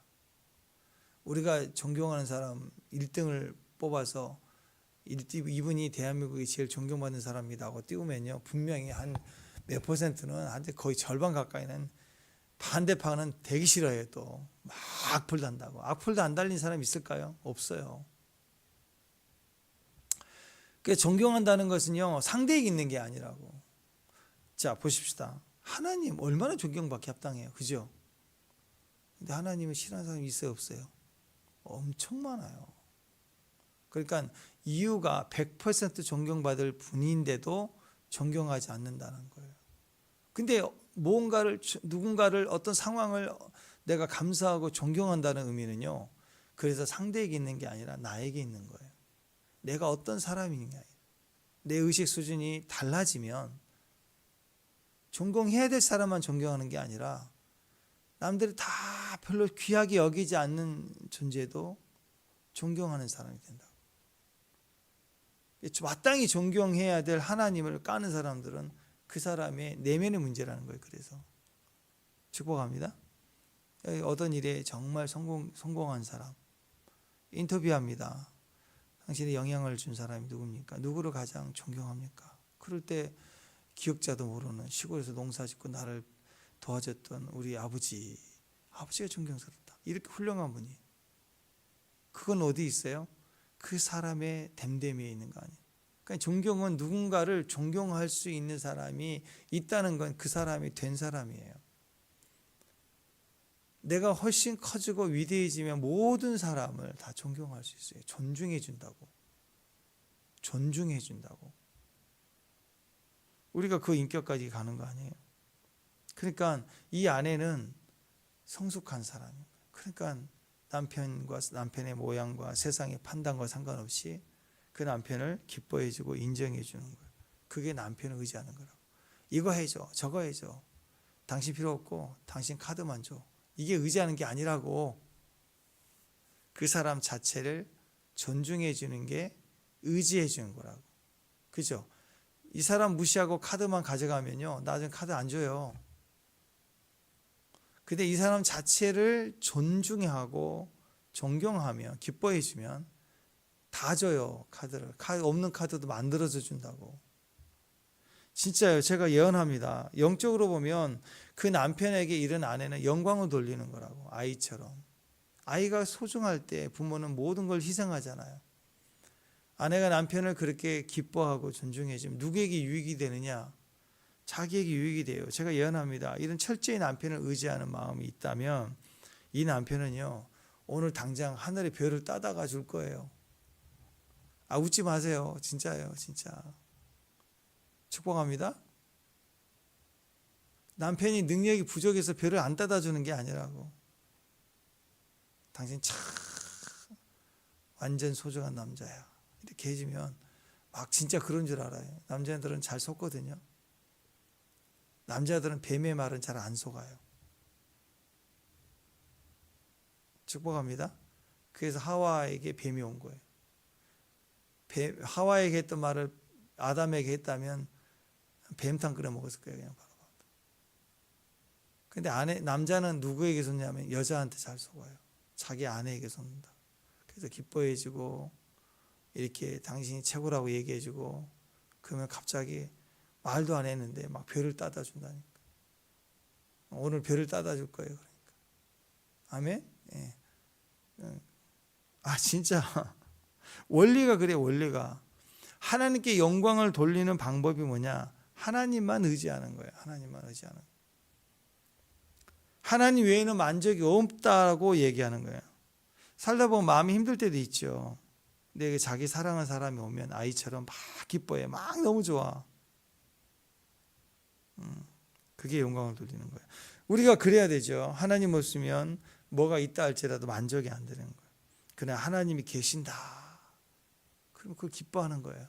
우리가 존경하는 사람 1등을 뽑아서 이분이 대한민국이 제일 존경받는 사람이다 하고 띄우면요, 분명히 한 몇 퍼센트는, 한데 거의 절반 가까이는 반대파는 되게 싫어해요. 또 막 악플 단다고. 악플도 안 달린 사람 있을까요? 없어요. 그러니까 존경한다는 것은요, 상대에게 있는 게 아니라고. 자, 보십시다. 하나님 얼마나 존경받기 합당해요. 그죠? 근데 하나님을 싫어하는 사람이 있어요, 없어요? 엄청 많아요. 그러니까 이유가 100% 존경받을 분인데도 존경하지 않는다는 거예요. 근데 누군가를 어떤 상황을 내가 감사하고 존경한다는 의미는요, 그래서 상대에게 있는 게 아니라 나에게 있는 거예요. 내가 어떤 사람이냐, 내 의식 수준이 달라지면 존경해야 될 사람만 존경하는 게 아니라 남들이 다 별로 귀하게 여기지 않는 존재도 존경하는 사람이 된다고. 마땅히 존경해야 될 하나님을 까는 사람들은 그 사람의 내면의 문제라는 거예요. 그래서 축복합니다. 어떤 일에 정말 성공한 사람 인터뷰합니다. 당신의 영향을 준 사람이 누굽니까? 누구를 가장 존경합니까? 그럴 때 기억자도 모르는 시골에서 농사짓고 나를 도와줬던 우리 아버지가 존경스럽다. 이렇게 훌륭한 분이, 그건 어디 있어요? 그 사람의 됨됨이에 있는 거 아니에요. 그러니까 존경은 누군가를 존경할 수 있는 사람이 있다는 건 그 사람이 된 사람이에요. 내가 훨씬 커지고 위대해지면 모든 사람을 다 존경할 수 있어요. 존중해 준다고. 우리가 그 인격까지 가는 거 아니에요. 그러니까 이 아내는 성숙한 사람이에요. 그러니까 남편의 모양과 세상의 판단과 상관없이 그 남편을 기뻐해 주고 인정해 주는 거예요. 그게 남편을 의지하는 거라고. 이거 해줘, 저거 해줘. 당신 필요 없고 당신 카드만 줘. 이게 의지하는 게 아니라고. 그 사람 자체를 존중해 주는 게 의지해 주는 거라고. 그죠? 이 사람 무시하고 카드만 가져가면요, 나중에 카드 안 줘요. 근데 이 사람 자체를 존중하고 존경하며 기뻐해 주면 다 줘요. 카드를. 없는 카드도 만들어서 준다고. 진짜요. 제가 예언합니다. 영적으로 보면 그 남편에게 이른 아내는 영광을 돌리는 거라고. 아이처럼. 아이가 소중할 때 부모는 모든 걸 희생하잖아요. 아내가 남편을 그렇게 기뻐하고 존중해 주면 누구에게 유익이 되느냐? 자기에게 유익이 돼요. 제가 예언합니다. 이런 철저히 남편을 의지하는 마음이 있다면 이 남편은요, 오늘 당장 하늘의 별을 따다가 줄 거예요. 웃지 마세요. 진짜예요. 진짜. 축복합니다. 남편이 능력이 부족해서 별을 안 따다 주는 게 아니라고. 당신 참 완전 소중한 남자야. 이렇게 해주면 막 진짜 그런 줄 알아요. 남자들은 잘 속거든요. 남자들은 뱀의 말은 잘 안 속아요. 축복합니다. 그래서 하와에게 뱀이 온 거예요. 하와에게 했던 말을 아담에게 했다면 뱀탕 끓여 먹었을 거예요. 그냥 바로. 근데 남자는 누구에게 속냐면 여자한테 잘 속아요. 자기 아내에게 속는다. 그래서 기뻐해주고 이렇게 당신이 최고라고 얘기해주고 그러면 갑자기 말도 안 했는데 막 별을 따다 준다니까. 오늘 별을 따다 줄 거예요. 그러니까. 아멘? 예. 진짜 원리가 그래. 원리가 하나님께 영광을 돌리는 방법이 뭐냐? 하나님만 의지하는 거예요. 하나님만 의지하는 거예요. 하나님 외에는 만족이 없다고 얘기하는 거예요. 살다 보면 마음이 힘들 때도 있죠. 근데 자기 사랑하는 사람이 오면 아이처럼 막 기뻐해. 막 너무 좋아. 그게 영광을 돌리는 거예요. 우리가 그래야 되죠. 하나님 없으면 뭐가 있다 할지라도 만족이 안 되는 거예요. 그냥 하나님이 계신다. 그럼 그걸 기뻐하는 거예요.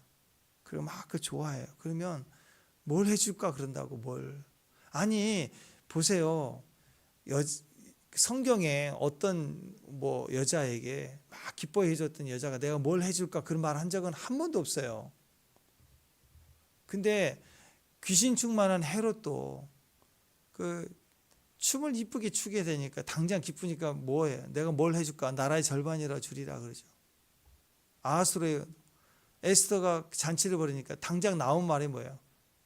그리고 막 그 좋아해요. 그러면 뭘 해줄까 그런다고 뭘. 아니 보세요. 성경에 어떤 여자에게 막 기뻐해 줬던 여자가 내가 뭘 해줄까 그런 말 한 적은 한 번도 없어요. 근데 귀신 충만한 헤롯도 그 춤을 이쁘게 추게 되니까 당장 기쁘니까 뭐해? 내가 뭘 해줄까? 나라의 절반이라 주리라 그러죠. 아하수로의 에스더가 잔치를 벌이니까 당장 나온 말이 뭐예요?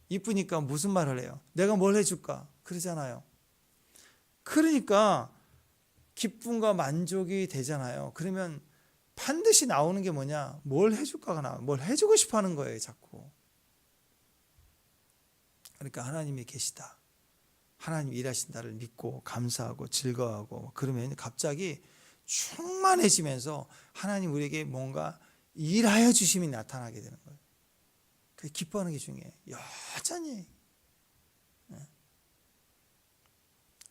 이쁘니까 무슨 말을 해요? 내가 뭘 해줄까? 그러잖아요. 그러니까 기쁨과 만족이 되잖아요. 그러면 반드시 나오는 게 뭐냐? 뭘 해줄까가 나와요. 뭘 해주고 싶어 하는 거예요, 자꾸. 그러니까 하나님이 계시다. 하나님 일하신다를 믿고 감사하고 즐거워하고 그러면 갑자기 충만해지면서 하나님 우리에게 뭔가 일하여 주심이 나타나게 되는 거예요. 그 기뻐하는 게 중요해요. 여전히.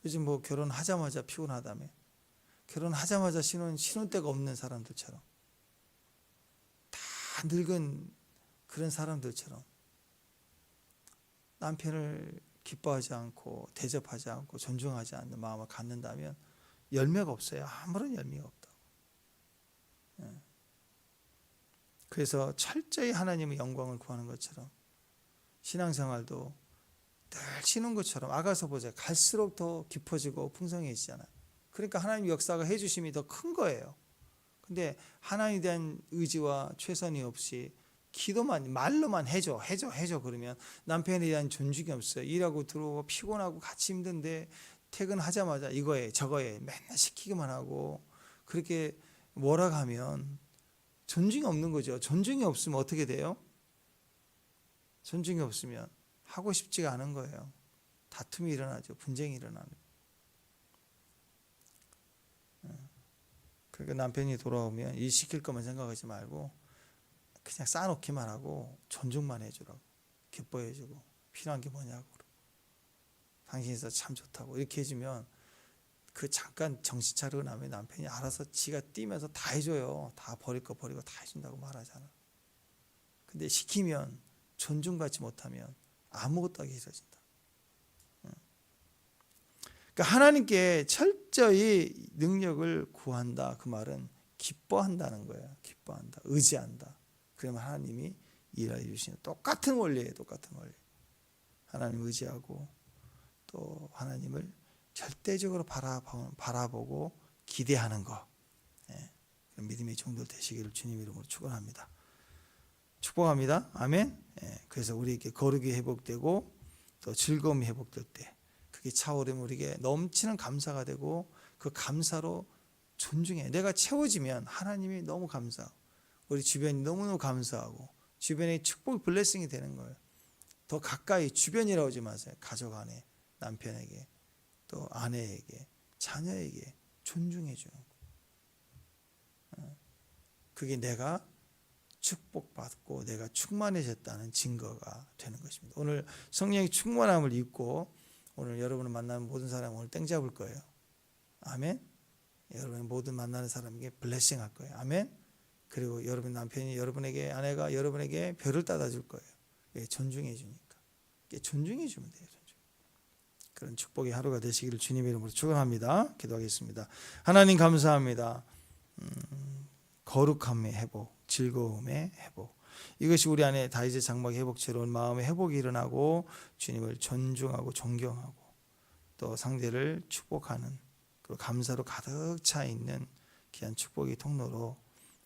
요즘 결혼하자마자 피곤하다며. 결혼하자마자 신혼 때가 없는 사람들처럼. 다 늙은 그런 사람들처럼. 남편을 기뻐하지 않고 대접하지 않고 존중하지 않는 마음을 갖는다면 열매가 없어요. 아무런 열매가 없다고. 그래서 철저히 하나님의 영광을 구하는 것처럼 신앙생활도 늘 쉬는 것처럼 아가서 보자. 갈수록 더 깊어지고 풍성해지잖아요. 그러니까 하나님 역사가 해주심이 더 큰 거예요. 근데 하나님에 대한 의지와 최선이 없이 기도만 말로만 해줘 그러면 남편에 대한 존중이 없어요. 일하고 들어오고 피곤하고 같이 힘든데 퇴근하자마자 이거에 저거에 맨날 시키기만 하고 그렇게 몰아가면 존중이 없는 거죠. 존중이 없으면 어떻게 돼요? 존중이 없으면 하고 싶지가 않은 거예요. 다툼이 일어나죠. 분쟁이 일어나는. 그러니까 남편이 돌아오면 일 시킬 것만 생각하지 말고 그냥 쌓아놓기만 하고 존중만 해주라고. 기뻐해주고 필요한 게 뭐냐고. 당신이 있어서 참 좋다고 이렇게 해주면 그 잠깐 정신 차리고 나면 남편이 알아서 지가 뛰면서 다 해줘요. 다 버릴 거 버리고 다 해준다고 말하잖아. 근데 시키면 존중받지 못하면 아무것도 하기 싫어진다. 그러니까 하나님께 철저히 능력을 구한다. 그 말은 기뻐한다는 거예요. 기뻐한다. 의지한다. 그러면 하나님이 일하여 주시는 똑같은 원리예요. 똑같은 원리. 하나님 의지하고 또 하나님을 절대적으로 바라보고 기대하는 것. 믿음의 종들 되시기를 주님 이름으로 축원합니다. 축복합니다. 아멘. 그래서 우리에게 거룩이 회복되고 또 즐거움이 회복될 때 그게 차오르면 우리에게 넘치는 감사가 되고 그 감사로 존중해. 내가 채워지면 하나님이 너무 감사하고 우리 주변이 너무너무 감사하고 주변에 축복 블레싱이 되는 거예요. 더 가까이 주변이라고 하지 마세요. 가족 안에 남편에게 또 아내에게 자녀에게 존중해 주는 거. 그게 내가 축복받고 내가 충만해졌다는 증거가 되는 것입니다. 오늘 성령의 충만함을 입고 오늘 여러분을 만나는 모든 사람 오늘 땡 잡을 거예요. 아멘. 여러분 모든 만나는 사람에게 블레싱 할 거예요. 아멘. 그리고 여러분 남편이 여러분에게 아내가 여러분에게 별을 따다 줄 거예요. 존중해 주니까. 존중해 주면 돼요. 존중. 그런 축복의 하루가 되시기를 주님의 이름으로 축원합니다. 기도하겠습니다. 하나님 감사합니다. 거룩함의 회복, 즐거움의 회복. 이것이 우리 안에 다윗의 장막의 회복처럼 마음의 회복이 일어나고 주님을 존중하고 존경하고 또 상대를 축복하는 그리고 감사로 가득 차 있는 귀한 축복의 통로로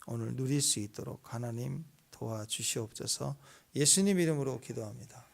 오늘 누릴 수 있도록 하나님 도와주시옵소서. 예수님 이름으로 기도합니다.